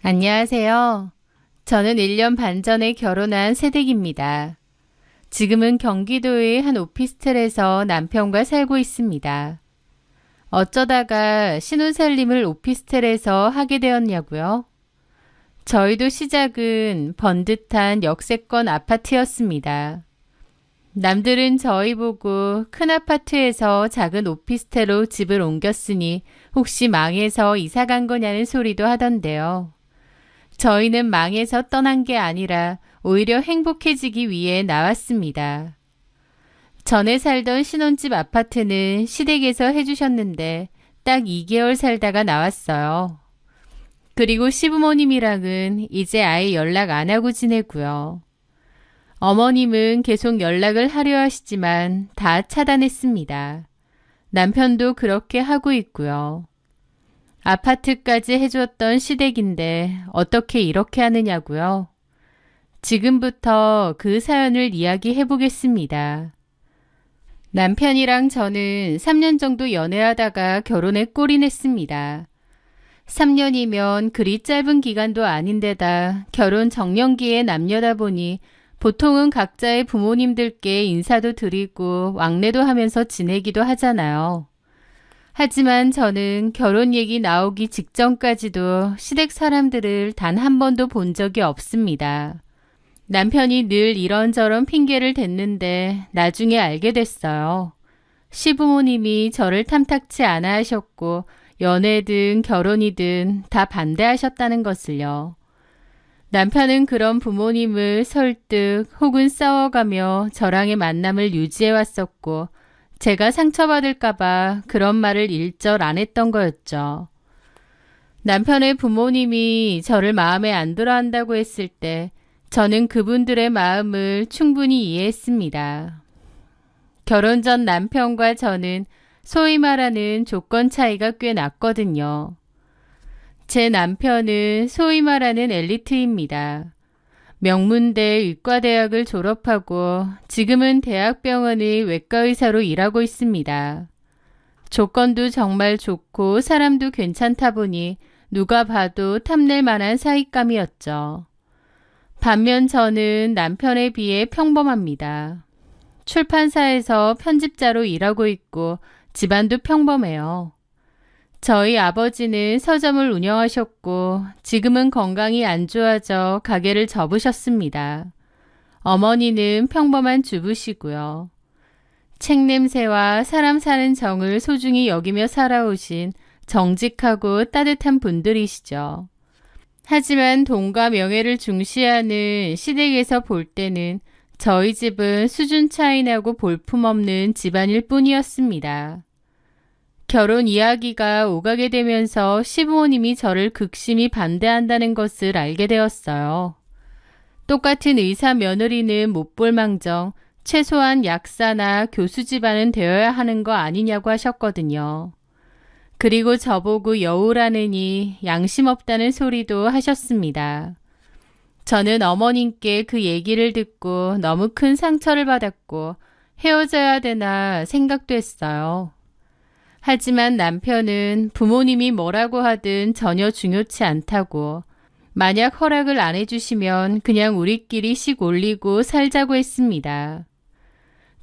안녕하세요. 저는 1년 반 전에 결혼한 새댁입니다. 지금은 경기도의 한 오피스텔에서 남편과 살고 있습니다. 어쩌다가 신혼살림을 오피스텔에서 하게 되었냐고요? 저희도 시작은 번듯한 역세권 아파트였습니다. 남들은 저희 보고 큰 아파트에서 작은 오피스텔로 집을 옮겼으니 혹시 망해서 이사 간 거냐는 소리도 하던데요. 저희는 망해서 떠난 게 아니라 오히려 행복해지기 위해 나왔습니다. 전에 살던 신혼집 아파트는 시댁에서 해주셨는데 딱 2개월 살다가 나왔어요. 그리고 시부모님이랑은 이제 아예 연락 안 하고 지내고요. 어머님은 계속 연락을 하려 하시지만 다 차단했습니다. 남편도 그렇게 하고 있고요. 아파트까지 해주었던 시댁인데 어떻게 이렇게 하느냐고요? 지금부터 그 사연을 이야기해 보겠습니다. 남편이랑 저는 3년 정도 연애하다가 결혼에 꼴이 냈습니다. 3년이면 그리 짧은 기간도 아닌데다 결혼 정년기에 남녀다 보니 보통은 각자의 부모님들께 인사도 드리고 왕래도 하면서 지내기도 하잖아요. 하지만 저는 결혼 얘기 나오기 직전까지도 시댁 사람들을 단 한 번도 본 적이 없습니다. 남편이 늘 이런저런 핑계를 댔는데 나중에 알게 됐어요. 시부모님이 저를 탐탁치 않아 하셨고 연애든 결혼이든 다 반대하셨다는 것을요. 남편은 그런 부모님을 설득 혹은 싸워가며 저랑의 만남을 유지해왔었고 제가 상처받을까봐 그런 말을 일절 안 했던 거였죠. 남편의 부모님이 저를 마음에 안 들어 한다고 했을 때 저는 그분들의 마음을 충분히 이해했습니다. 결혼 전 남편과 저는 소위 말하는 조건 차이가 꽤 났거든요. 제 남편은 소위 말하는 엘리트입니다. 명문대 의과대학을 졸업하고 지금은 대학병원의 외과의사로 일하고 있습니다. 조건도 정말 좋고 사람도 괜찮다 보니 누가 봐도 탐낼 만한 사윗감이었죠. 반면 저는 남편에 비해 평범합니다. 출판사에서 편집자로 일하고 있고 집안도 평범해요. 저희 아버지는 서점을 운영하셨고 지금은 건강이 안 좋아져 가게를 접으셨습니다. 어머니는 평범한 주부시고요. 책 냄새와 사람 사는 정을 소중히 여기며 살아오신 정직하고 따뜻한 분들이시죠. 하지만 돈과 명예를 중시하는 시댁에서 볼 때는 저희 집은 수준 차이 나고 볼품없는 집안일 뿐이었습니다. 결혼 이야기가 오가게 되면서 시부모님이 저를 극심히 반대한다는 것을 알게 되었어요. 똑같은 의사 며느리는 못 볼 망정 최소한 약사나 교수 집안은 되어야 하는 거 아니냐고 하셨거든요. 그리고 저보고 여우라느니 양심 없다는 소리도 하셨습니다. 저는 어머님께 그 얘기를 듣고 너무 큰 상처를 받았고 헤어져야 되나 생각도 했어요. 하지만 남편은 부모님이 뭐라고 하든 전혀 중요치 않다고 만약 허락을 안 해주시면 그냥 우리끼리 씩 올리고 살자고 했습니다.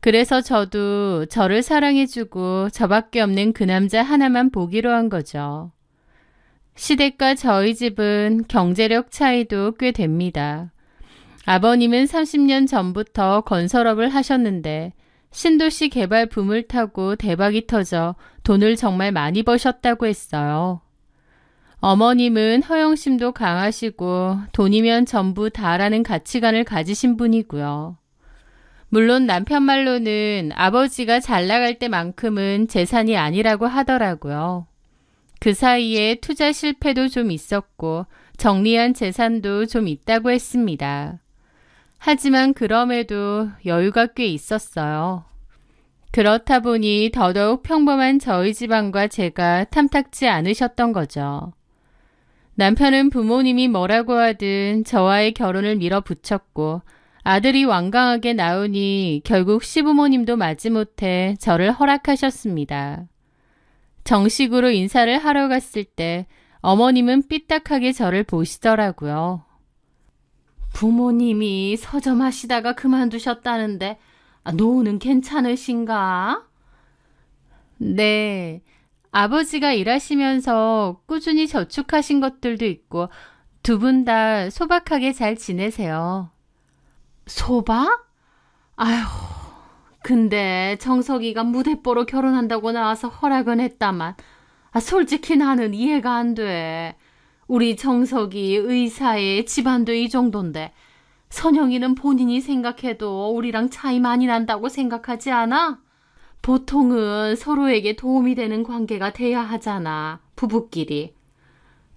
그래서 저도 저를 사랑해주고 저밖에 없는 그 남자 하나만 보기로 한 거죠. 시댁과 저희 집은 경제력 차이도 꽤 됩니다. 아버님은 30년 전부터 건설업을 하셨는데 신도시 개발 붐을 타고 대박이 터져 돈을 정말 많이 버셨다고 했어요. 어머님은 허영심도 강하시고 돈이면 전부 다라는 가치관을 가지신 분이고요. 물론 남편 말로는 아버지가 잘 나갈 때만큼은 재산이 아니라고 하더라고요. 그 사이에 투자 실패도 좀 있었고 정리한 재산도 좀 있다고 했습니다. 하지만 그럼에도 여유가 꽤 있었어요. 그렇다 보니 더더욱 평범한 저희 집안과 제가 탐탁지 않으셨던 거죠. 남편은 부모님이 뭐라고 하든 저와의 결혼을 밀어붙였고 아들이 완강하게 나오니 결국 시부모님도 마지못해 저를 허락하셨습니다. 정식으로 인사를 하러 갔을 때 어머님은 삐딱하게 저를 보시더라고요. 부모님이 서점하시다가 그만두셨다는데 노후는 괜찮으신가? 네, 아버지가 일하시면서 꾸준히 저축하신 것들도 있고 두 분 다 소박하게 잘 지내세요. 소박? 아휴, 근데 정석이가 무대뽀로 결혼한다고 나와서 허락은 했다만 솔직히 나는 이해가 안 돼. 우리 정석이 의사에 집안도 이 정도인데 선영이는 본인이 생각해도 우리랑 차이 많이 난다고 생각하지 않아? 보통은 서로에게 도움이 되는 관계가 돼야 하잖아, 부부끼리.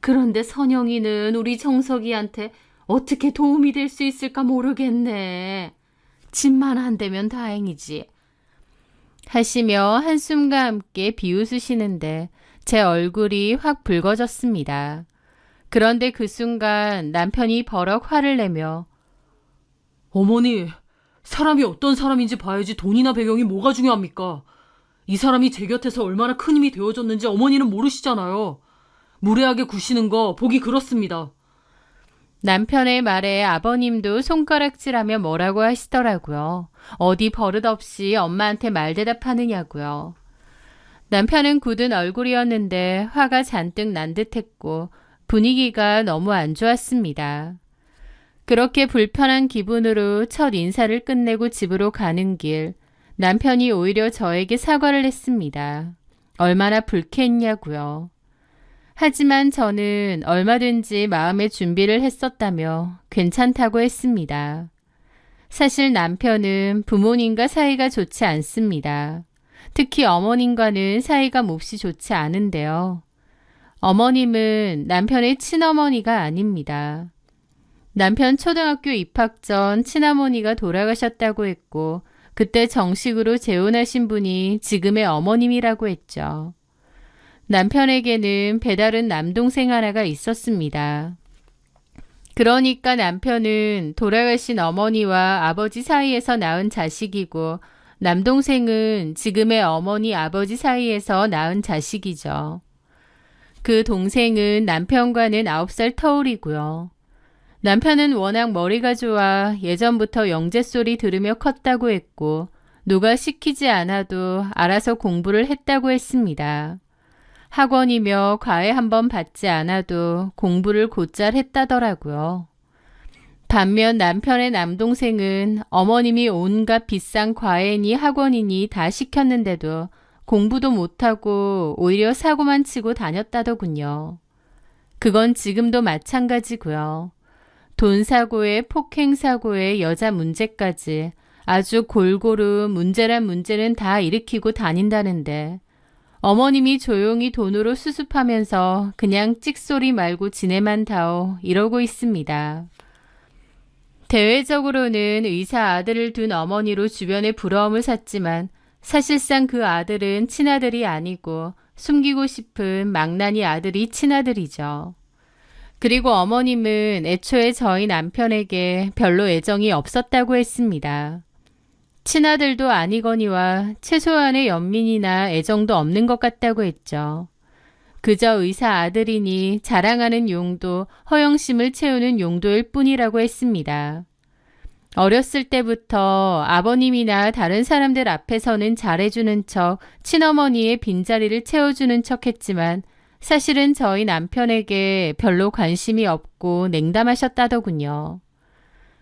그런데 선영이는 우리 정석이한테 어떻게 도움이 될 수 있을까 모르겠네. 집만 안 되면 다행이지. 하시며 한숨과 함께 비웃으시는데 제 얼굴이 확 붉어졌습니다. 그런데 그 순간 남편이 버럭 화를 내며 어머니, 사람이 어떤 사람인지 봐야지 돈이나 배경이 뭐가 중요합니까? 이 사람이 제 곁에서 얼마나 큰 힘이 되어줬는지 어머니는 모르시잖아요. 무례하게 구시는 거 보기 그렇습니다. 남편의 말에 아버님도 손가락질하며 뭐라고 하시더라고요. 어디 버릇없이 엄마한테 말대답하느냐고요. 남편은 굳은 얼굴이었는데 화가 잔뜩 난 듯했고 분위기가 너무 안 좋았습니다. 그렇게 불편한 기분으로 첫 인사를 끝내고 집으로 가는 길, 남편이 오히려 저에게 사과를 했습니다. 얼마나 불쾌했냐고요. 하지만 저는 얼마든지 마음의 준비를 했었다며 괜찮다고 했습니다. 사실 남편은 부모님과 사이가 좋지 않습니다. 특히 어머님과는 사이가 몹시 좋지 않은데요. 어머님은 남편의 친어머니가 아닙니다. 남편 초등학교 입학 전 친어머니가 돌아가셨다고 했고 그때 정식으로 재혼하신 분이 지금의 어머님이라고 했죠. 남편에게는 배다른 남동생 하나가 있었습니다. 그러니까 남편은 돌아가신 어머니와 아버지 사이에서 낳은 자식이고 남동생은 지금의 어머니 아버지 사이에서 낳은 자식이죠. 그 동생은 남편과는 9살 터울이고요. 남편은 워낙 머리가 좋아 예전부터 영재 소리 들으며 컸다고 했고 누가 시키지 않아도 알아서 공부를 했다고 했습니다. 학원이며 과외 한번 받지 않아도 공부를 곧잘 했다더라고요. 반면 남편의 남동생은 어머님이 온갖 비싼 과외니 학원이니 다 시켰는데도 공부도 못하고 오히려 사고만 치고 다녔다더군요. 그건 지금도 마찬가지고요. 돈 사고에 폭행 사고에 여자 문제까지 아주 골고루 문제란 문제는 다 일으키고 다닌다는데 어머님이 조용히 돈으로 수습하면서 그냥 찍소리 말고 지내만 다오 이러고 있습니다. 대외적으로는 의사 아들을 둔 어머니로 주변에 부러움을 샀지만 사실상 그 아들은 친아들이 아니고 숨기고 싶은 망나니 아들이 친아들이죠. 그리고 어머님은 애초에 저희 남편에게 별로 애정이 없었다고 했습니다. 친아들도 아니거니와 최소한의 연민이나 애정도 없는 것 같다고 했죠. 그저 의사 아들이니 자랑하는 용도, 허영심을 채우는 용도일 뿐이라고 했습니다. 어렸을 때부터 아버님이나 다른 사람들 앞에서는 잘해주는 척, 친어머니의 빈자리를 채워주는 척 했지만 사실은 저희 남편에게 별로 관심이 없고 냉담하셨다더군요.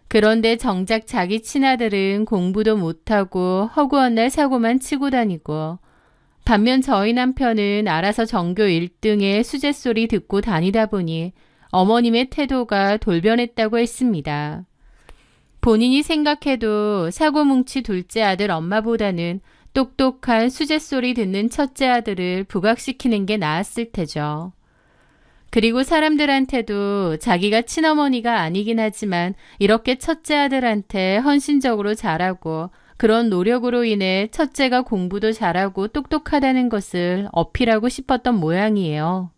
그런데 정작 자기 친아들은 공부도 못하고 허구한 날 사고만 치고 다니고 반면 저희 남편은 알아서 전교 1등의 수제소리 듣고 다니다 보니 어머님의 태도가 돌변했다고 했습니다. 본인이 생각해도 사고뭉치 둘째 아들 엄마보다는 똑똑한 수제소리 듣는 첫째 아들을 부각시키는 게 나았을 테죠. 그리고 사람들한테도 자기가 친어머니가 아니긴 하지만 이렇게 첫째 아들한테 헌신적으로 잘하고 그런 노력으로 인해 첫째가 공부도 잘하고 똑똑하다는 것을 어필하고 싶었던 모양이에요.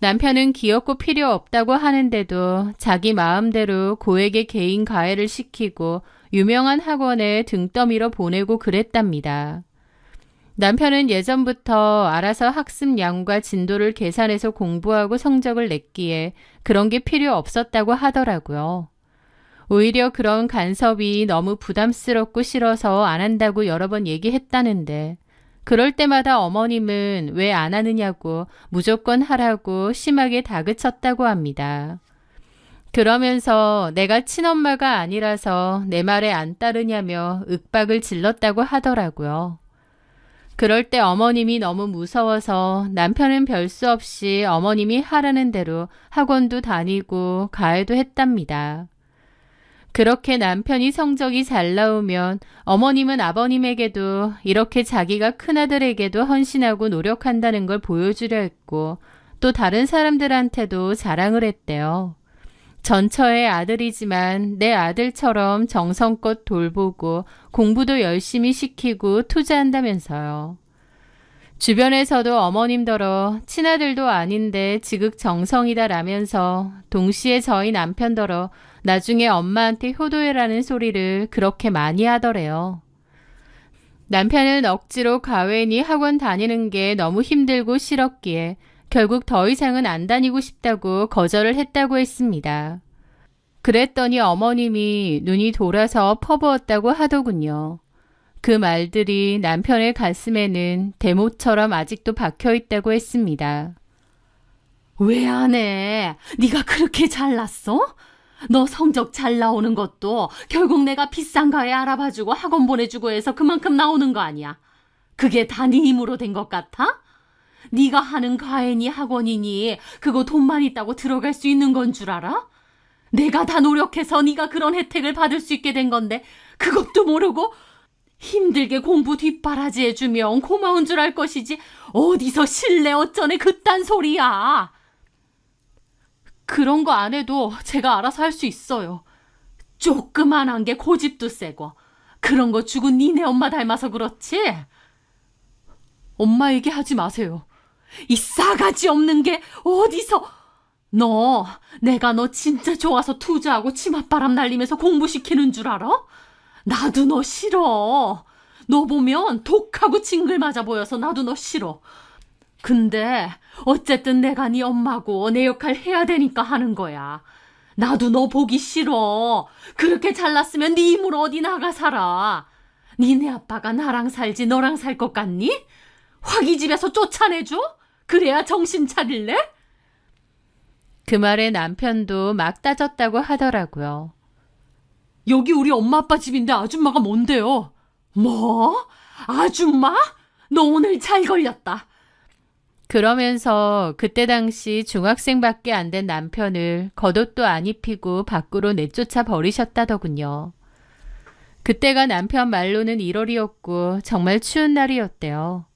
남편은 귀엽고 필요 없다고 하는데도 자기 마음대로 고액의 개인 과외를 시키고 유명한 학원에 등떠밀어 보내고 그랬답니다. 남편은 예전부터 알아서 학습량과 진도를 계산해서 공부하고 성적을 냈기에 그런 게 필요 없었다고 하더라고요. 오히려 그런 간섭이 너무 부담스럽고 싫어서 안 한다고 여러 번 얘기했다는데 그럴 때마다 어머님은 왜 안 하느냐고 무조건 하라고 심하게 다그쳤다고 합니다. 그러면서 내가 친엄마가 아니라서 내 말에 안 따르냐며 윽박을 질렀다고 하더라고요. 그럴 때 어머님이 너무 무서워서 남편은 별 수 없이 어머님이 하라는 대로 학원도 다니고 가해도 했답니다. 그렇게 남편이 성적이 잘 나오면 어머님은 아버님에게도 이렇게 자기가 큰아들에게도 헌신하고 노력한다는 걸 보여주려 했고 또 다른 사람들한테도 자랑을 했대요. 전처의 아들이지만 내 아들처럼 정성껏 돌보고 공부도 열심히 시키고 투자한다면서요. 주변에서도 어머님더러 친아들도 아닌데 지극정성이다라면서 동시에 저희 남편더러 나중에 엄마한테 효도해라는 소리를 그렇게 많이 하더래요. 남편은 억지로 가외니 학원 다니는 게 너무 힘들고 싫었기에 결국 더 이상은 안 다니고 싶다고 거절을 했다고 했습니다. 그랬더니 어머님이 눈이 돌아서 퍼부었다고 하더군요. 그 말들이 남편의 가슴에는 대못처럼 아직도 박혀있다고 했습니다. 왜 안 해? 네가 그렇게 잘났어? 너 성적 잘 나오는 것도 결국 내가 비싼 가에 알아봐주고 학원 보내주고 해서 그만큼 나오는 거 아니야? 그게 다 네 힘으로 된 것 같아? 네가 하는 가해니 학원이니 그거 돈만 있다고 들어갈 수 있는 건 줄 알아? 내가 다 노력해서 네가 그런 혜택을 받을 수 있게 된 건데 그것도 모르고 힘들게 공부 뒷바라지 해주면 고마운 줄 알 것이지 어디서 실내 어쩌네 그딴 소리야. 그런 거 안 해도 제가 알아서 할 수 있어요. 조그만한 게 고집도 세고 그런 거 죽은 니네 엄마 닮아서 그렇지? 엄마 얘기하지 마세요. 이 싸가지 없는 게 어디서... 내가 너 진짜 좋아서 투자하고 치맛바람 날리면서 공부시키는 줄 알아? 나도 너 싫어. 너 보면 독하고 징글 맞아 보여서 나도 너 싫어. 근데 어쨌든 내가 네 엄마고 내 역할 해야 되니까 하는 거야. 나도 너 보기 싫어. 그렇게 잘났으면 네 힘으로 어디 나가 살아. 니네 아빠가 나랑 살지 너랑 살 것 같니? 화기 집에서 쫓아내줘? 그래야 정신 차릴래? 그 말에 남편도 막 따졌다고 하더라고요. 여기 우리 엄마 아빠 집인데 아줌마가 뭔데요? 뭐? 아줌마? 너 오늘 잘 걸렸다. 그러면서 그때 당시 중학생밖에 안 된 남편을 겉옷도 안 입히고 밖으로 내쫓아 버리셨다더군요. 그때가 남편 말로는 1월이었고 정말 추운 날이었대요.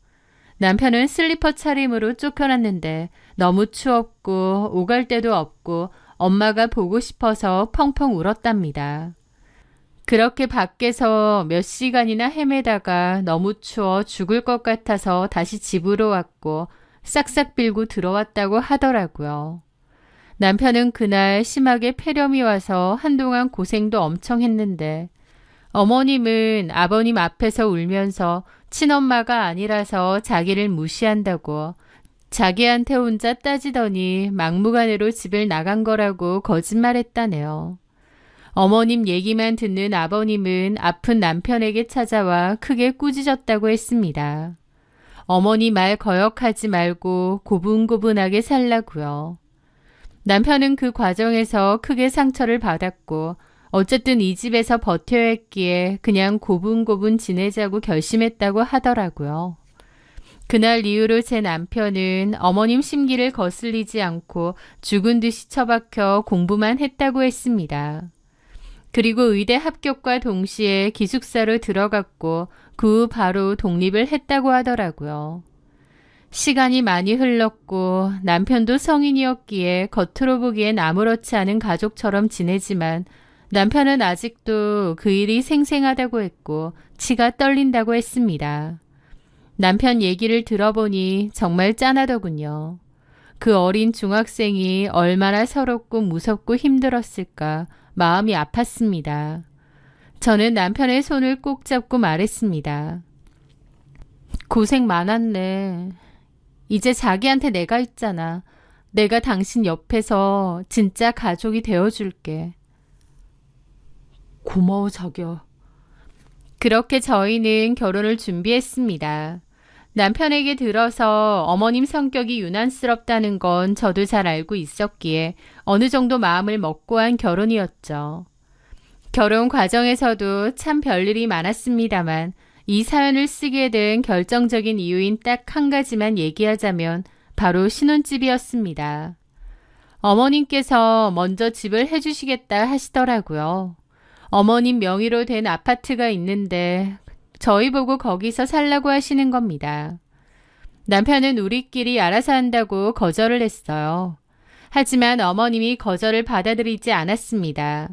남편은 슬리퍼 차림으로 쫓겨났는데 너무 추웠고 오갈 데도 없고 엄마가 보고 싶어서 펑펑 울었답니다. 그렇게 밖에서 몇 시간이나 헤매다가 너무 추워 죽을 것 같아서 다시 집으로 왔고 싹싹 빌고 들어왔다고 하더라고요. 남편은 그날 심하게 폐렴이 와서 한동안 고생도 엄청 했는데 어머님은 아버님 앞에서 울면서 친엄마가 아니라서 자기를 무시한다고 자기한테 혼자 따지더니 막무가내로 집을 나간 거라고 거짓말했다네요. 어머님 얘기만 듣는 아버님은 아픈 남편에게 찾아와 크게 꾸짖었다고 했습니다. 어머니 말 거역하지 말고 고분고분하게 살라고요. 남편은 그 과정에서 크게 상처를 받았고 어쨌든 이 집에서 버텨야 했기에 그냥 고분고분 지내자고 결심했다고 하더라고요. 그날 이후로 제 남편은 어머님 심기를 거슬리지 않고 죽은 듯이 처박혀 공부만 했다고 했습니다. 그리고 의대 합격과 동시에 기숙사로 들어갔고 그 후 바로 독립을 했다고 하더라고요. 시간이 많이 흘렀고 남편도 성인이었기에 겉으로 보기엔 아무렇지 않은 가족처럼 지내지만 남편은 아직도 그 일이 생생하다고 했고 치가 떨린다고 했습니다. 남편 얘기를 들어보니 정말 짠하더군요. 그 어린 중학생이 얼마나 서럽고 무섭고 힘들었을까 마음이 아팠습니다. 저는 남편의 손을 꼭 잡고 말했습니다. 고생 많았네. 이제 자기한테 내가 있잖아. 내가 당신 옆에서 진짜 가족이 되어줄게. 고마워, 자기야. 그렇게 저희는 결혼을 준비했습니다. 남편에게 들어서 어머님 성격이 유난스럽다는 건 저도 잘 알고 있었기에 어느 정도 마음을 먹고 한 결혼이었죠. 결혼 과정에서도 참 별일이 많았습니다만 이 사연을 쓰게 된 결정적인 이유인 딱 한 가지만 얘기하자면 바로 신혼집이었습니다. 어머님께서 먼저 집을 해주시겠다 하시더라고요. 어머님 명의로 된 아파트가 있는데 저희 보고 거기서 살라고 하시는 겁니다. 남편은 우리끼리 알아서 한다고 거절을 했어요. 하지만 어머님이 거절을 받아들이지 않았습니다.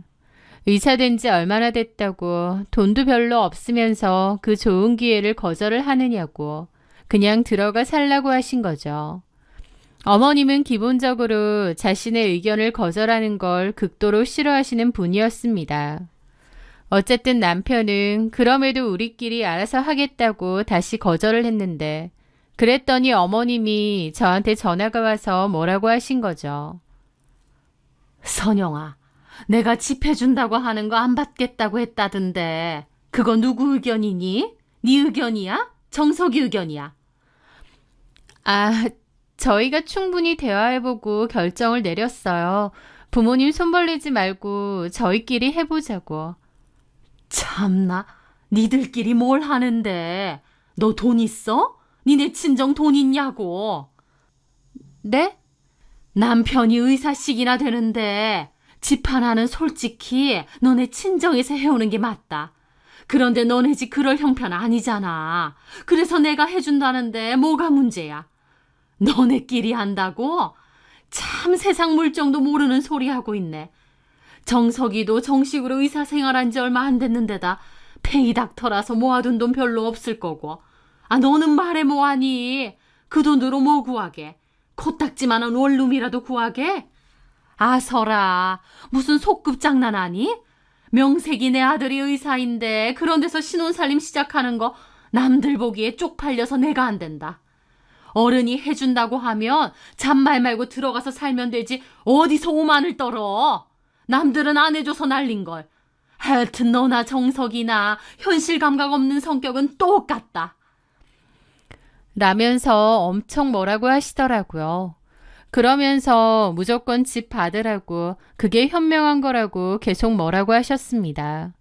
의사된 지 얼마나 됐다고 돈도 별로 없으면서 그 좋은 기회를 거절을 하느냐고 그냥 들어가 살라고 하신 거죠. 어머님은 기본적으로 자신의 의견을 거절하는 걸 극도로 싫어하시는 분이었습니다. 어쨌든 남편은 그럼에도 우리끼리 알아서 하겠다고 다시 거절을 했는데 그랬더니 어머님이 저한테 전화가 와서 뭐라고 하신 거죠. 선영아, 내가 집 해준다고 하는 거 안 받겠다고 했다던데 그거 누구 의견이니? 네 의견이야? 정석이 의견이야? 아, 저희가 충분히 대화해보고 결정을 내렸어요. 부모님 손 벌리지 말고 저희끼리 해보자고. 참나, 니들끼리 뭘 하는데? 너 돈 있어? 니네 친정 돈 있냐고? 네? 남편이 의사씩이나 되는데 집 하나는 솔직히 너네 친정에서 해오는 게 맞다. 그런데 너네 집 그럴 형편 아니잖아. 그래서 내가 해준다는데 뭐가 문제야? 너네끼리 한다고? 참 세상 물정도 모르는 소리 하고 있네. 정석이도 정식으로 의사 생활한 지 얼마 안 됐는데다 페이닥터라서 모아둔 돈 별로 없을 거고. 아, 너는 말해 뭐하니? 그 돈으로 뭐 구하게? 코딱지만한 원룸이라도 구하게? 아서라, 무슨 속급 장난하니? 명색이 내 아들이 의사인데 그런 데서 신혼살림 시작하는 거 남들 보기에 쪽팔려서 내가 안 된다. 어른이 해준다고 하면 잔말 말고 들어가서 살면 되지 어디서 오만을 떨어. 남들은 안 해줘서 날린걸. 하여튼 너나 정석이나 현실 감각 없는 성격은 똑같다. 라면서 엄청 뭐라고 하시더라고요. 그러면서 무조건 집 받으라고 그게 현명한 거라고 계속 뭐라고 하셨습니다.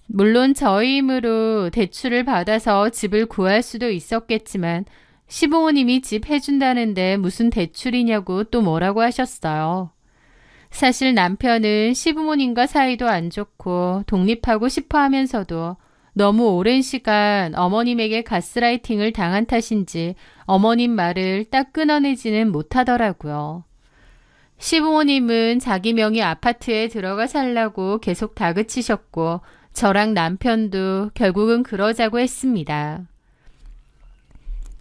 물론 저희 힘으로 대출을 받아서 집을 구할 수도 있었겠지만 시부모님이 집 해준다는데 무슨 대출이냐고 또 뭐라고 하셨어요. 사실 남편은 시부모님과 사이도 안 좋고 독립하고 싶어 하면서도 너무 오랜 시간 어머님에게 가스라이팅을 당한 탓인지 어머님 말을 딱 끊어내지는 못하더라고요. 시부모님은 자기 명의 아파트에 들어가 살라고 계속 다그치셨고 저랑 남편도 결국은 그러자고 했습니다.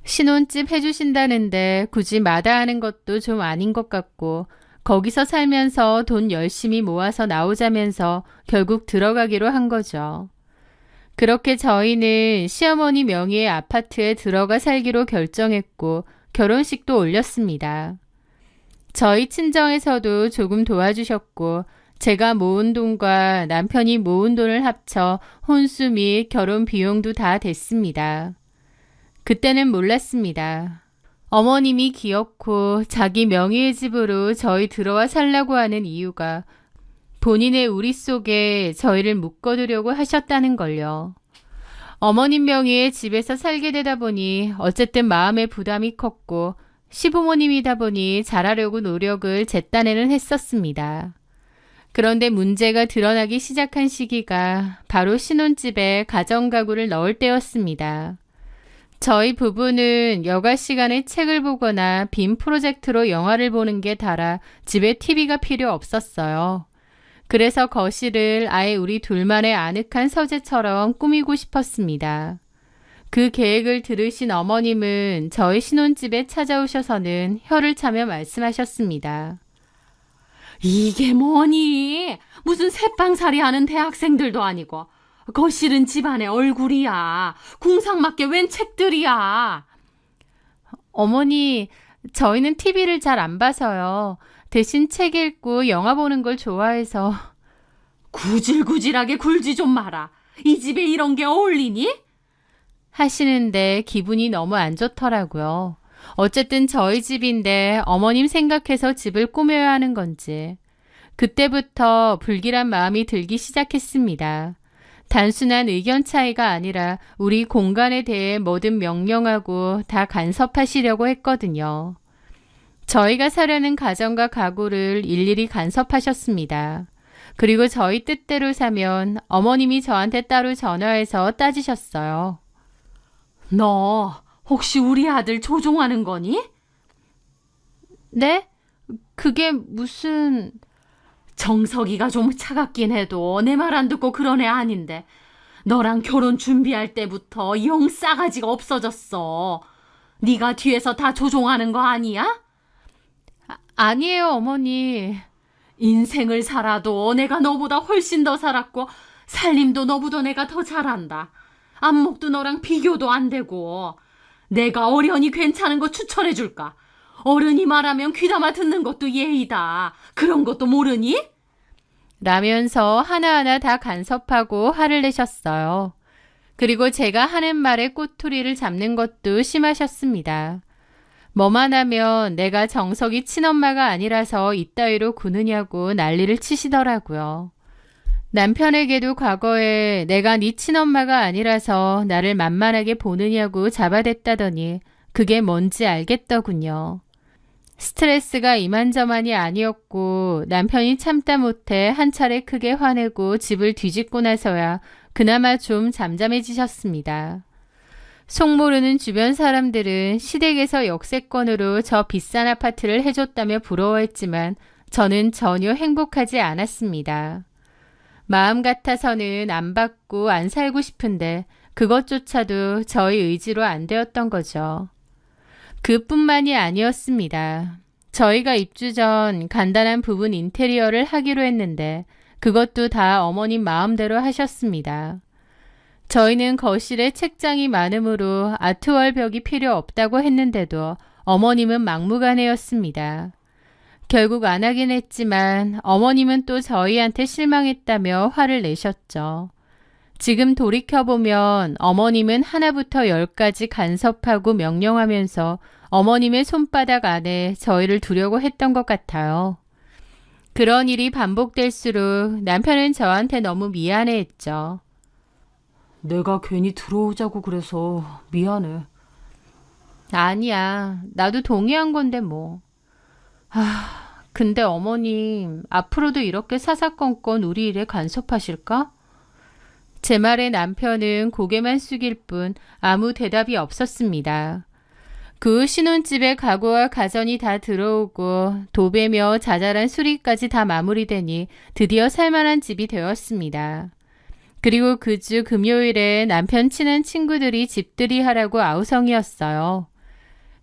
신혼집 해주신다는데 굳이 마다하는 것도 좀 아닌 것 같고 거기서 살면서 돈 열심히 모아서 나오자면서 결국 들어가기로 한 거죠. 그렇게 저희는 시어머니 명의의 아파트에 들어가 살기로 결정했고 결혼식도 올렸습니다. 저희 친정에서도 조금 도와주셨고 제가 모은 돈과 남편이 모은 돈을 합쳐 혼수 및 결혼 비용도 다 됐습니다. 그때는 몰랐습니다. 어머님이 귀엽고 자기 명의의 집으로 저희 들어와 살라고 하는 이유가 본인의 우리 속에 저희를 묶어두려고 하셨다는 걸요. 어머님 명의의 집에서 살게 되다 보니 어쨌든 마음의 부담이 컸고 시부모님이다 보니 잘하려고 노력을 제 딴에는 했었습니다. 그런데 문제가 드러나기 시작한 시기가 바로 신혼집에 가정가구를 넣을 때였습니다. 저희 부부는 여가 시간에 책을 보거나 빔 프로젝트로 영화를 보는 게 달아 집에 TV가 필요 없었어요. 그래서 거실을 아예 우리 둘만의 아늑한 서재처럼 꾸미고 싶었습니다. 그 계획을 들으신 어머님은 저희 신혼집에 찾아오셔서는 혀를 차며 말씀하셨습니다. 이게 뭐니? 무슨 새빵살이 하는 대학생들도 아니고 거실은 집안의 얼굴이야. 궁상맞게 웬 책들이야. 어머니, 저희는 TV를 잘 안 봐서요. 대신 책 읽고 영화 보는 걸 좋아해서. 구질구질하게 굴지 좀 마라. 이 집에 이런 게 어울리니? 하시는데 기분이 너무 안 좋더라고요. 어쨌든 저희 집인데 어머님 생각해서 집을 꾸며야 하는 건지. 그때부터 불길한 마음이 들기 시작했습니다. 단순한 의견 차이가 아니라 우리 공간에 대해 뭐든 명령하고 다 간섭하시려고 했거든요. 저희가 사려는 가정과 가구를 일일이 간섭하셨습니다. 그리고 저희 뜻대로 사면 어머님이 저한테 따로 전화해서 따지셨어요. 너 혹시 우리 아들 조종하는 거니? 네? 그게 무슨... 정석이가 좀 차갑긴 해도 내 말 안 듣고 그런 애 아닌데 너랑 결혼 준비할 때부터 영 싸가지가 없어졌어. 네가 뒤에서 다 조종하는 거 아니야? 아니에요, 어머니. 인생을 살아도 내가 너보다 훨씬 더 살았고 살림도 너보다 내가 더 잘한다. 안목도 너랑 비교도 안 되고 내가 어련히 괜찮은 거 추천해 줄까? 어른이 말하면 귀담아 듣는 것도 예의다. 그런 것도 모르니? 라면서 하나하나 다 간섭하고 화를 내셨어요. 그리고 제가 하는 말에 꼬투리를 잡는 것도 심하셨습니다. 뭐만 하면 내가 정석이 친엄마가 아니라서 이따위로 구느냐고 난리를 치시더라고요. 남편에게도 과거에 내가 네 친엄마가 아니라서 나를 만만하게 보느냐고 잡아댔다더니 그게 뭔지 알겠더군요. 스트레스가 이만저만이 아니었고 남편이 참다 못해 한 차례 크게 화내고 집을 뒤집고 나서야 그나마 좀 잠잠해지셨습니다. 속 모르는 주변 사람들은 시댁에서 역세권으로 저 비싼 아파트를 해줬다며 부러워했지만 저는 전혀 행복하지 않았습니다. 마음 같아서는 안 받고 안 살고 싶은데 그것조차도 저희 의지로 안 되었던 거죠. 그뿐만이 아니었습니다. 저희가 입주 전 간단한 부분 인테리어를 하기로 했는데 그것도 다 어머님 마음대로 하셨습니다. 저희는 거실에 책장이 많으므로 아트월 벽이 필요 없다고 했는데도 어머님은 막무가내였습니다. 결국 안 하긴 했지만 어머님은 또 저희한테 실망했다며 화를 내셨죠. 지금 돌이켜보면 어머님은 하나부터 열까지 간섭하고 명령하면서 어머님의 손바닥 안에 저희를 두려고 했던 것 같아요. 그런 일이 반복될수록 남편은 저한테 너무 미안해했죠. 내가 괜히 들어오자고 그래서 미안해. 아니야, 나도 동의한 건데 뭐. 근데 어머님, 앞으로도 이렇게 사사건건 우리 일에 간섭하실까? 제 말에 남편은 고개만 숙일 뿐 아무 대답이 없었습니다. 그 후 신혼집에 가구와 가전이 다 들어오고 도배며 자잘한 수리까지 다 마무리되니 드디어 살만한 집이 되었습니다. 그리고 그 주 금요일에 남편 친한 친구들이 집들이 하라고 아우성이었어요.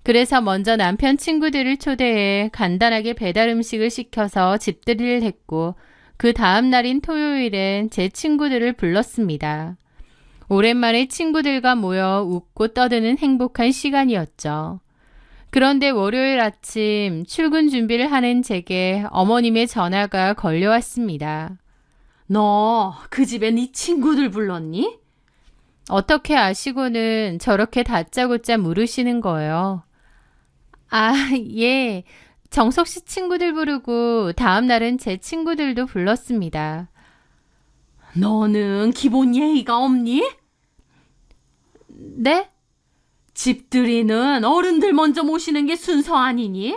그래서 먼저 남편 친구들을 초대해 간단하게 배달 음식을 시켜서 집들이를 했고 그 다음 날인 토요일엔 제 친구들을 불렀습니다. 오랜만에 친구들과 모여 웃고 떠드는 행복한 시간이었죠. 그런데 월요일 아침 출근 준비를 하는 제게 어머님의 전화가 걸려왔습니다. 너 그 집에 네 친구들 불렀니? 어떻게 아시고는 저렇게 다짜고짜 물으시는 거예요. 아, 예. 정석 씨 친구들 부르고 다음 날은 제 친구들도 불렀습니다. 너는 기본 예의가 없니? 네? 집들이는 어른들 먼저 모시는 게 순서 아니니?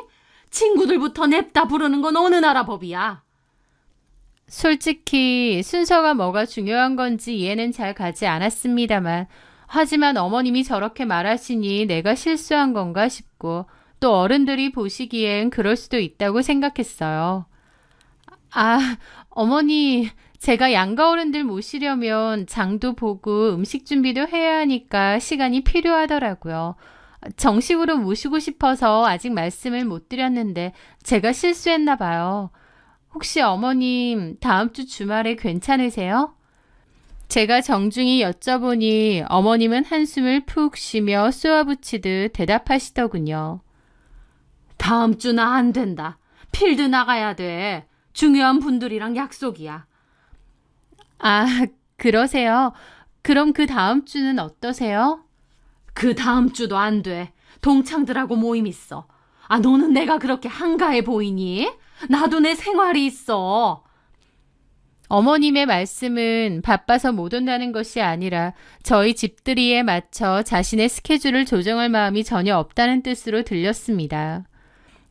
친구들부터 냅다 부르는 건 어느 나라 법이야? 솔직히 순서가 뭐가 중요한 건지 이해는 잘 가지 않았습니다만 하지만 어머님이 저렇게 말하시니 내가 실수한 건가 싶고 또 어른들이 보시기엔 그럴 수도 있다고 생각했어요. 아, 어머니, 제가 양가 어른들 모시려면 장도 보고 음식 준비도 해야 하니까 시간이 필요하더라고요. 정식으로 모시고 싶어서 아직 말씀을 못 드렸는데 제가 실수했나 봐요. 혹시 어머님 다음 주 주말에 괜찮으세요? 제가 정중히 여쭤보니 어머님은 한숨을 푹 쉬며 쏘아붙이듯 대답하시더군요. 다음 주는 안 된다. 필드 나가야 돼. 중요한 분들이랑 약속이야. 아, 그러세요? 그럼 그 다음 주는 어떠세요? 그 다음 주도 안 돼. 동창들하고 모임 있어. 아, 너는 내가 그렇게 한가해 보이니? 나도 내 생활이 있어. 어머님의 말씀은 바빠서 못 온다는 것이 아니라 저희 집들이에 맞춰 자신의 스케줄을 조정할 마음이 전혀 없다는 뜻으로 들렸습니다.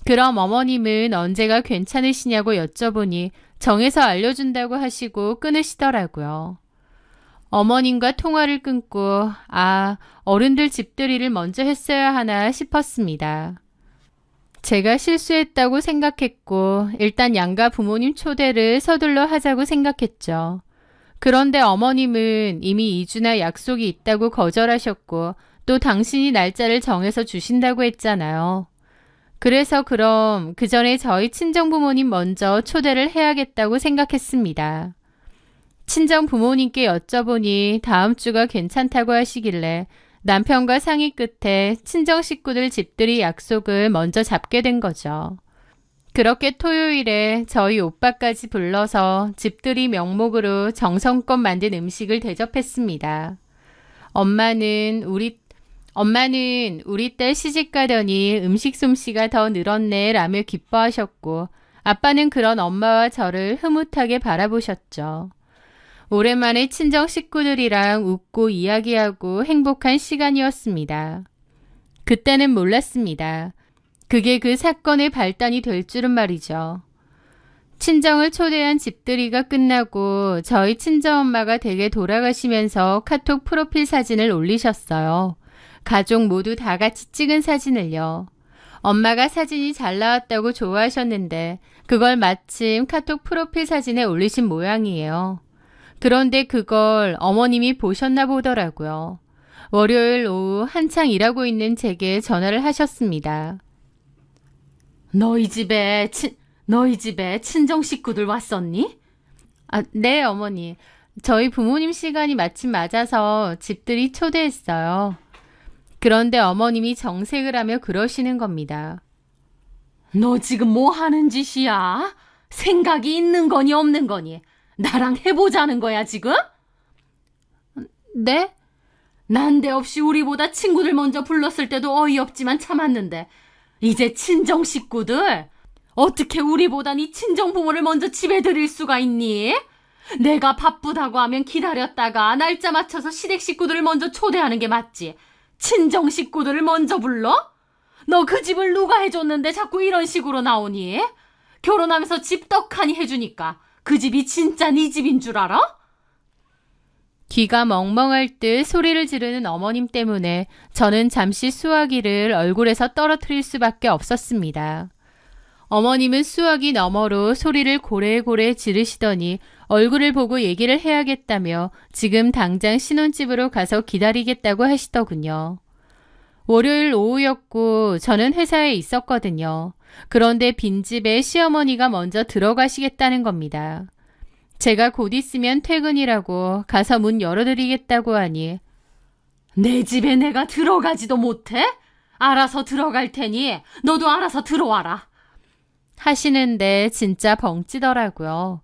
그럼 어머님은 언제가 괜찮으시냐고 여쭤보니 정해서 알려준다고 하시고 끊으시더라고요. 어머님과 통화를 끊고 어른들 집들이를 먼저 했어야 하나 싶었습니다. 제가 실수했다고 생각했고 일단 양가 부모님 초대를 서둘러 하자고 생각했죠. 그런데 어머님은 이미 2주나 약속이 있다고 거절하셨고 또 당신이 날짜를 정해서 주신다고 했잖아요. 그래서 그럼 그 전에 저희 친정부모님 먼저 초대를 해야겠다고 생각했습니다. 친정 부모님께 여쭤보니 다음 주가 괜찮다고 하시길래 남편과 상의 끝에 친정 식구들 집들이 약속을 먼저 잡게 된 거죠. 그렇게 토요일에 저희 오빠까지 불러서 집들이 명목으로 정성껏 만든 음식을 대접했습니다. 엄마는 우리 딸 시집 가더니 음식 솜씨가 더 늘었네 라며 기뻐하셨고 아빠는 그런 엄마와 저를 흐뭇하게 바라보셨죠. 오랜만에 친정 식구들이랑 웃고 이야기하고 행복한 시간이었습니다. 그때는 몰랐습니다. 그게 그 사건의 발단이 될 줄은 말이죠. 친정을 초대한 집들이가 끝나고 저희 친정엄마가 댁에 돌아가시면서 카톡 프로필 사진을 올리셨어요. 가족 모두 다 같이 찍은 사진을요. 엄마가 사진이 잘 나왔다고 좋아하셨는데 그걸 마침 카톡 프로필 사진에 올리신 모양이에요. 그런데 그걸 어머님이 보셨나 보더라고요. 월요일 오후 한창 일하고 있는 제게 전화를 하셨습니다. 너희 집에 친정 식구들 왔었니? 네, 어머니. 저희 부모님 시간이 마침 맞아서 집들이 초대했어요. 그런데 어머님이 정색을 하며 그러시는 겁니다. 너 지금 뭐 하는 짓이야? 생각이 있는 거니 없는 거니? 나랑 해보자는 거야 지금? 네? 난데없이 우리보다 친구들 먼저 불렀을 때도 어이없지만 참았는데 이제 친정 식구들? 어떻게 우리보다 네 친정 부모를 먼저 집에 들일 수가 있니? 내가 바쁘다고 하면 기다렸다가 날짜 맞춰서 시댁 식구들을 먼저 초대하는 게 맞지. 친정 식구들을 먼저 불러? 너 그 집을 누가 해줬는데 자꾸 이런 식으로 나오니? 결혼하면서 집 떡하니 해주니까 그 집이 진짜 네 집인 줄 알아? 귀가 멍멍할 듯 소리를 지르는 어머님 때문에 저는 잠시 수화기를 얼굴에서 떨어뜨릴 수밖에 없었습니다. 어머님은 수화기 너머로 소리를 고래고래 지르시더니 얼굴을 보고 얘기를 해야겠다며 지금 당장 신혼집으로 가서 기다리겠다고 하시더군요. 월요일 오후였고 저는 회사에 있었거든요. 그런데 빈집에 시어머니가 먼저 들어가시겠다는 겁니다. 제가 곧 있으면 퇴근이라고 가서 문 열어드리겠다고 하니 내 집에 내가 들어가지도 못해? 알아서 들어갈 테니 너도 알아서 들어와라. 하시는데 진짜 벙찌더라고요.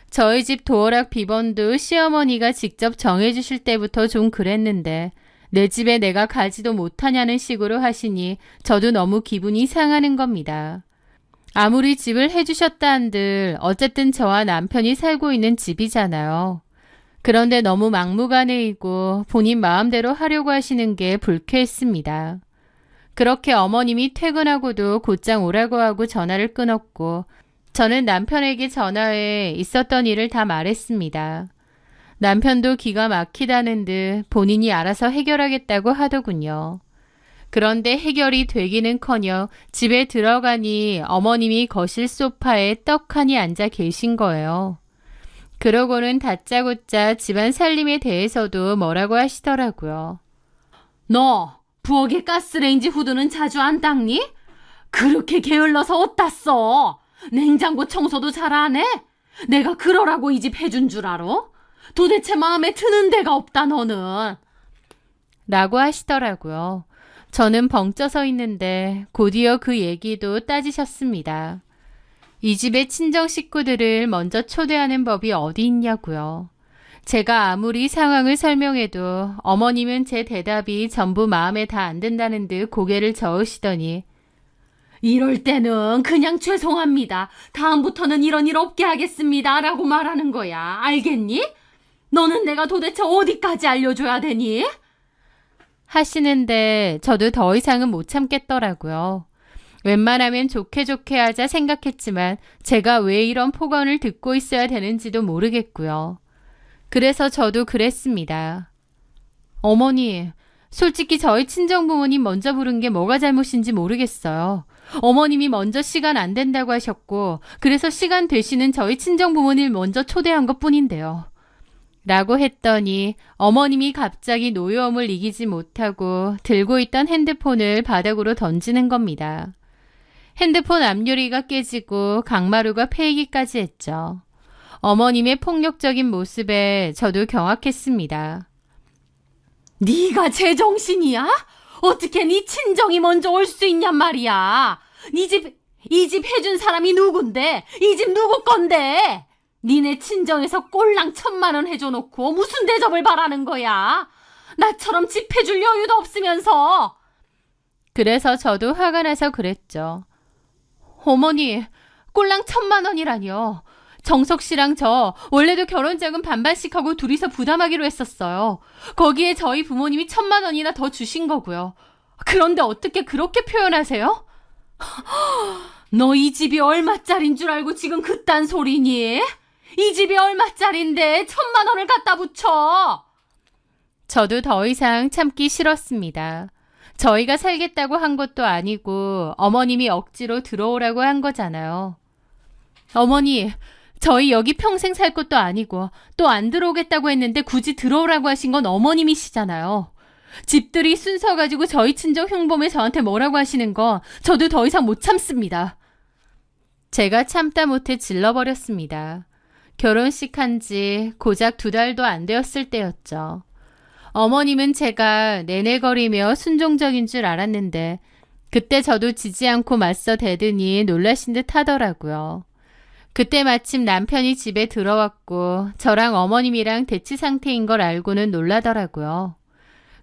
저희 집 도어락 비번도 시어머니가 직접 정해주실 때부터 좀 그랬는데 내 집에 내가 가지도 못하냐는 식으로 하시니 저도 너무 기분이 상하는 겁니다. 아무리 집을 해주셨다 한들 어쨌든 저와 남편이 살고 있는 집이잖아요. 그런데 너무 막무가내이고 본인 마음대로 하려고 하시는 게 불쾌했습니다. 그렇게 어머님이 퇴근하고도 곧장 오라고 하고 전화를 끊었고 저는 남편에게 전화해 있었던 일을 다 말했습니다. 남편도 기가 막히다는 듯 본인이 알아서 해결하겠다고 하더군요. 그런데 해결이 되기는커녕 집에 들어가니 어머님이 거실 소파에 떡하니 앉아 계신 거예요. 그러고는 다짜고짜 집안 살림에 대해서도 뭐라고 하시더라고요. 너 부엌에 가스레인지 후드는 자주 안 닦니? 그렇게 게을러서 어디다 써? 냉장고 청소도 잘 안 해? 내가 그러라고 이 집 해준 줄 알아? 도대체 마음에 드는 데가 없다, 너는. 라고 하시더라고요. 저는 벙 쪄서 있는데 곧이어 그 얘기도 따지셨습니다. 이 집의 친정 식구들을 먼저 초대하는 법이 어디 있냐고요. 제가 아무리 상황을 설명해도 어머님은 제 대답이 전부 마음에 다 안 든다는 듯 고개를 저으시더니 이럴 때는 그냥 죄송합니다. 다음부터는 이런 일 없게 하겠습니다. 라고 말하는 거야. 알겠니? 너는 내가 도대체 어디까지 알려줘야 되니? 하시는데 저도 더 이상은 못 참겠더라고요. 웬만하면 좋게 좋게 하자 생각했지만 제가 왜 이런 폭언을 듣고 있어야 되는지도 모르겠고요. 그래서 저도 그랬습니다. 어머니, 솔직히 저희 친정부모님 먼저 부른 게 뭐가 잘못인지 모르겠어요. 어머님이 먼저 시간 안 된다고 하셨고 그래서 시간 되시는 저희 친정부모님 먼저 초대한 것뿐인데요. 라고 했더니 어머님이 갑자기 노여움을 이기지 못하고 들고 있던 핸드폰을 바닥으로 던지는 겁니다. 핸드폰 앞유리가 깨지고 강마루가 패이기까지 했죠. 어머님의 폭력적인 모습에 저도 경악했습니다. 네가 제정신이야? 어떻게 네 친정이 먼저 올 수 있냔 말이야. 이 집 해준 사람이 누군데? 이 집 누구 건데? 니네 친정에서 꼴랑 1,000만 원 해줘놓고 무슨 대접을 바라는 거야? 나처럼 집 해줄 여유도 없으면서. 그래서 저도 화가 나서 그랬죠. 어머니, 꼴랑 1,000만 원이라니요. 정석 씨랑 저 원래도 결혼자금 반반씩 하고 둘이서 부담하기로 했었어요. 거기에 저희 부모님이 1,000만 원이나 더 주신 거고요. 그런데 어떻게 그렇게 표현하세요? 너 이 집이 얼마짜린 줄 알고 지금 그딴 소리니? 이 집이 얼마짜린데 1,000만 원을 갖다 붙여? 저도 더 이상 참기 싫었습니다. 저희가 살겠다고 한 것도 아니고 어머님이 억지로 들어오라고 한 거잖아요. 어머니, 저희 여기 평생 살 것도 아니고 또 안 들어오겠다고 했는데 굳이 들어오라고 하신 건 어머님이시잖아요. 집들이 순서 가지고 저희 친정 흉범에 저한테 뭐라고 하시는 거 저도 더 이상 못 참습니다. 제가 참다 못해 질러버렸습니다. 결혼식 한 지 고작 2달도 안 되었을 때였죠. 어머님은 제가 내내거리며 순종적인 줄 알았는데 그때 저도 지지 않고 맞서 대더니 놀라신 듯 하더라고요. 그때 마침 남편이 집에 들어왔고 저랑 어머님이랑 대치 상태인 걸 알고는 놀라더라고요.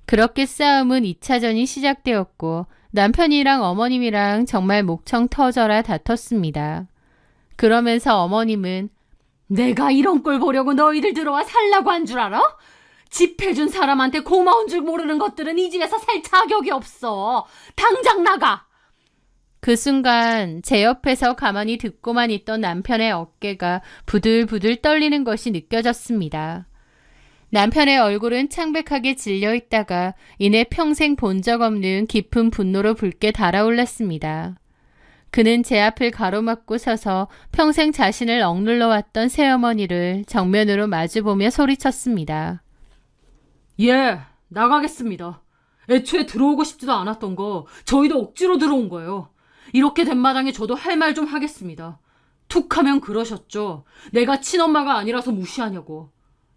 그렇게 싸움은 2차전이 시작되었고 남편이랑 어머님이랑 정말 목청 터져라 다퉜습니다. 그러면서 어머님은 내가 이런 꼴 보려고 너희들 들어와 살라고 한 줄 알아? 집 해준 사람한테 고마운 줄 모르는 것들은 이 집에서 살 자격이 없어. 당장 나가! 그 순간 제 옆에서 가만히 듣고만 있던 남편의 어깨가 부들부들 떨리는 것이 느껴졌습니다. 남편의 얼굴은 창백하게 질려 있다가 이내 평생 본 적 없는 깊은 분노로 붉게 달아올랐습니다. 그는 제 앞을 가로막고 서서 평생 자신을 억눌러 왔던 새어머니를 정면으로 마주보며 소리쳤습니다. 예, 나가겠습니다. 애초에 들어오고 싶지도 않았던 거 저희도 억지로 들어온 거예요. 이렇게 된 마당에 저도 할 말 좀 하겠습니다. 툭하면 그러셨죠. 내가 친엄마가 아니라서 무시하냐고.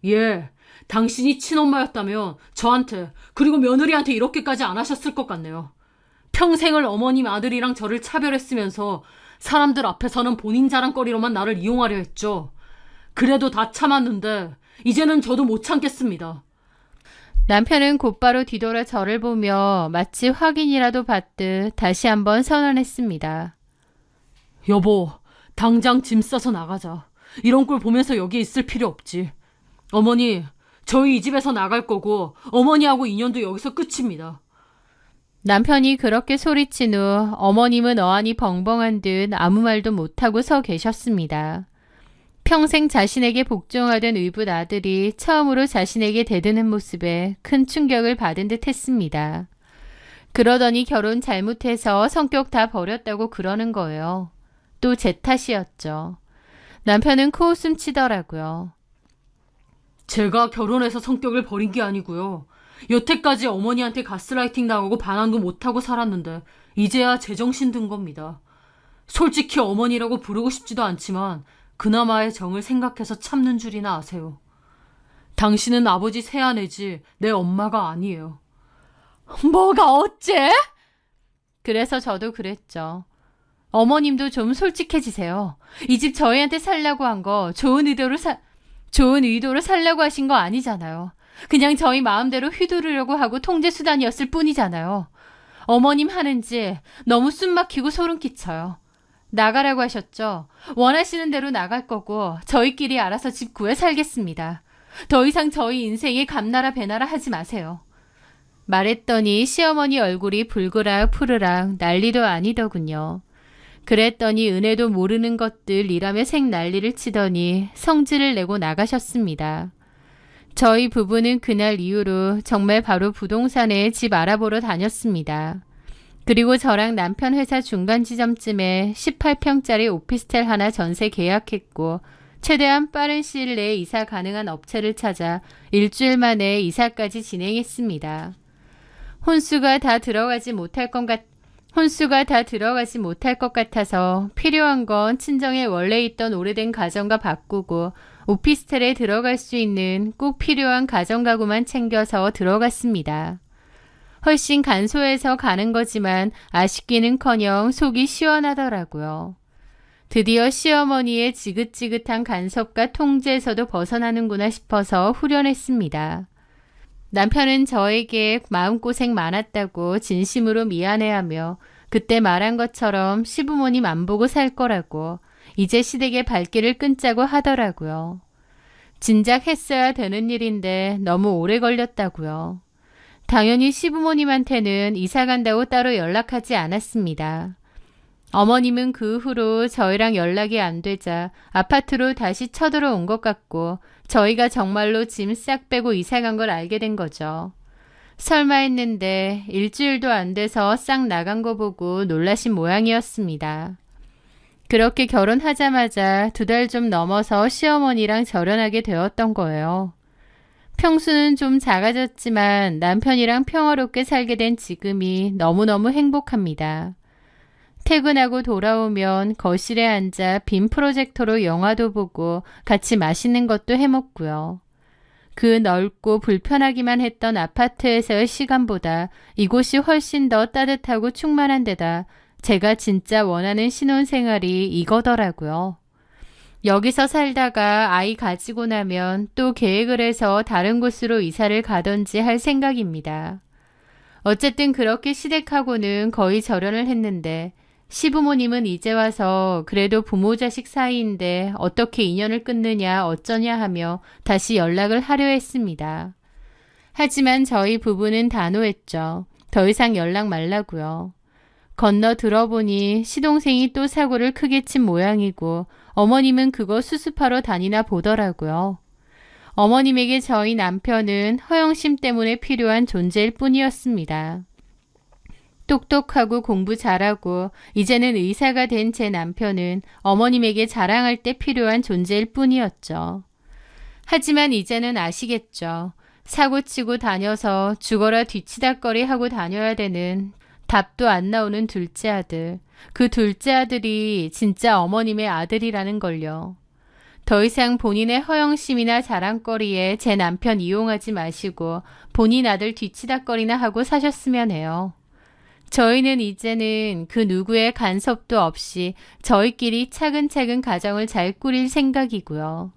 예, 당신이 친엄마였다면 저한테 그리고 며느리한테 이렇게까지 안 하셨을 것 같네요. 평생을 어머님 아들이랑 저를 차별했으면서 사람들 앞에서는 본인 자랑거리로만 나를 이용하려 했죠. 그래도 다 참았는데 이제는 저도 못 참겠습니다. 남편은 곧바로 뒤돌아 저를 보며 마치 확인이라도 받듯 다시 한번 선언했습니다. 여보, 당장 짐 싸서 나가자. 이런 꼴 보면서 여기 있을 필요 없지. 어머니, 저희 이 집에서 나갈 거고 어머니하고 인연도 여기서 끝입니다. 남편이 그렇게 소리친 후 어머님은 어안이 벙벙한 듯 아무 말도 못하고 서 계셨습니다. 평생 자신에게 복종하던 의붓 아들이 처음으로 자신에게 대드는 모습에 큰 충격을 받은 듯 했습니다. 그러더니 결혼 잘못해서 성격 다 버렸다고 그러는 거예요. 또 제 탓이었죠. 남편은 코웃음 치더라고요. 제가 결혼해서 성격을 버린 게 아니고요. 여태까지 어머니한테 가스라이팅 당하고 반항도 못하고 살았는데 이제야 제정신 든 겁니다. 솔직히 어머니라고 부르고 싶지도 않지만 그나마의 정을 생각해서 참는 줄이나 아세요. 당신은 아버지 새아내지 내 엄마가 아니에요. 뭐가 어째? 그래서 저도 그랬죠. 어머님도 좀 솔직해지세요. 이 집 저희한테 살라고 한 거 좋은 의도로 살라고 하신 거 아니잖아요. 그냥 저희 마음대로 휘두르려고 하고 통제 수단이었을 뿐이잖아요. 어머님 하는지 너무 숨막히고 소름 끼쳐요. 나가라고 하셨죠? 원하시는 대로 나갈 거고 저희끼리 알아서 집 구해 살겠습니다. 더 이상 저희 인생에 감나라 배나라 하지 마세요. 말했더니 시어머니 얼굴이 붉으락 푸르락 난리도 아니더군요. 그랬더니 은혜도 모르는 것들 이라며 생난리를 치더니 성질을 내고 나가셨습니다. 저희 부부는 그날 이후로 정말 바로 부동산에 집 알아보러 다녔습니다. 그리고 저랑 남편 회사 중간 지점쯤에 18평짜리 오피스텔 하나 전세 계약했고 최대한 빠른 시일 내에 이사 가능한 업체를 찾아 일주일 만에 이사까지 진행했습니다. 혼수가 다 들어가지 못할 것 같아서 필요한 건 친정에 원래 있던 오래된 가정과 바꾸고 오피스텔에 들어갈 수 있는 꼭 필요한 가정가구만 챙겨서 들어갔습니다. 훨씬 간소해서 가는 거지만 아쉽기는커녕 속이 시원하더라고요. 드디어 시어머니의 지긋지긋한 간섭과 통제에서도 벗어나는구나 싶어서 후련했습니다. 남편은 저에게 마음고생 많았다고 진심으로 미안해하며 그때 말한 것처럼 시부모님 안 보고 살 거라고 이제 시댁의 발길을 끊자고 하더라고요. 진작 했어야 되는 일인데 너무 오래 걸렸다고요. 당연히 시부모님한테는 이사 간다고 따로 연락하지 않았습니다. 어머님은 그 후로 저희랑 연락이 안 되자 아파트로 다시 쳐들어온 것 같고 저희가 정말로 짐 싹 빼고 이사 간 걸 알게 된 거죠. 설마 했는데 일주일도 안 돼서 싹 나간 거 보고 놀라신 모양이었습니다. 그렇게 결혼하자마자 2달 좀 넘어서 시어머니랑 절연하게 되었던 거예요. 평수는 좀 작아졌지만 남편이랑 평화롭게 살게 된 지금이 너무너무 행복합니다. 퇴근하고 돌아오면 거실에 앉아 빔 프로젝터로 영화도 보고 같이 맛있는 것도 해먹고요. 그 넓고 불편하기만 했던 아파트에서의 시간보다 이곳이 훨씬 더 따뜻하고 충만한 데다 제가 진짜 원하는 신혼생활이 이거더라고요. 여기서 살다가 아이 가지고 나면 또 계획을 해서 다른 곳으로 이사를 가던지 할 생각입니다. 어쨌든 그렇게 시댁하고는 거의 절연을 했는데 시부모님은 이제 와서 그래도 부모 자식 사이인데 어떻게 인연을 끊느냐 어쩌냐 하며 다시 연락을 하려 했습니다. 하지만 저희 부부는 단호했죠. 더 이상 연락 말라고요. 건너 들어보니 시동생이 또 사고를 크게 친 모양이고 어머님은 그거 수습하러 다니나 보더라고요. 어머님에게 저희 남편은 허영심 때문에 필요한 존재일 뿐이었습니다. 똑똑하고 공부 잘하고 이제는 의사가 된 제 남편은 어머님에게 자랑할 때 필요한 존재일 뿐이었죠. 하지만 이제는 아시겠죠. 사고치고 다녀서 죽어라 뒤치다거리 하고 다녀야 되는 답도 안 나오는 둘째 아들. 그 둘째 아들이 진짜 어머님의 아들이라는 걸요. 더 이상 본인의 허영심이나 자랑거리에 제 남편 이용하지 마시고 본인 아들 뒤치다거리나 하고 사셨으면 해요. 저희는 이제는 그 누구의 간섭도 없이 저희끼리 차근차근 가정을 잘 꾸릴 생각이고요.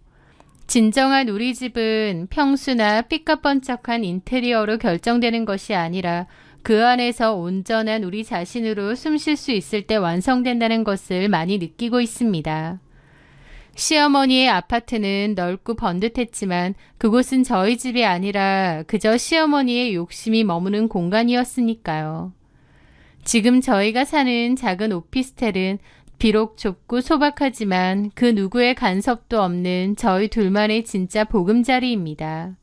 진정한 우리 집은 평수나 삐까뻔쩍한 인테리어로 결정되는 것이 아니라 그 안에서 온전한 우리 자신으로 숨 쉴 수 있을 때 완성된다는 것을 많이 느끼고 있습니다. 시어머니의 아파트는 넓고 번듯했지만 그곳은 저희 집이 아니라 그저 시어머니의 욕심이 머무는 공간이었으니까요. 지금 저희가 사는 작은 오피스텔은 비록 좁고 소박하지만 그 누구의 간섭도 없는 저희 둘만의 진짜 보금자리입니다.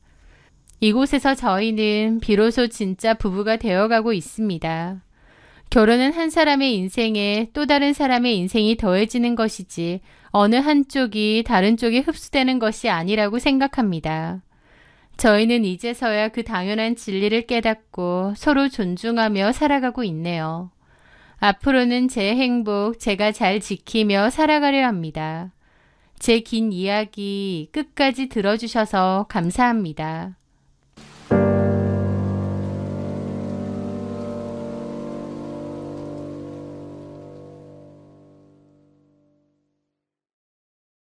이곳에서 저희는 비로소 진짜 부부가 되어가고 있습니다. 결혼은 한 사람의 인생에 또 다른 사람의 인생이 더해지는 것이지 어느 한쪽이 다른 쪽에 흡수되는 것이 아니라고 생각합니다. 저희는 이제서야 그 당연한 진리를 깨닫고 서로 존중하며 살아가고 있네요. 앞으로는 제 행복 제가 잘 지키며 살아가려 합니다. 제 긴 이야기 끝까지 들어주셔서 감사합니다.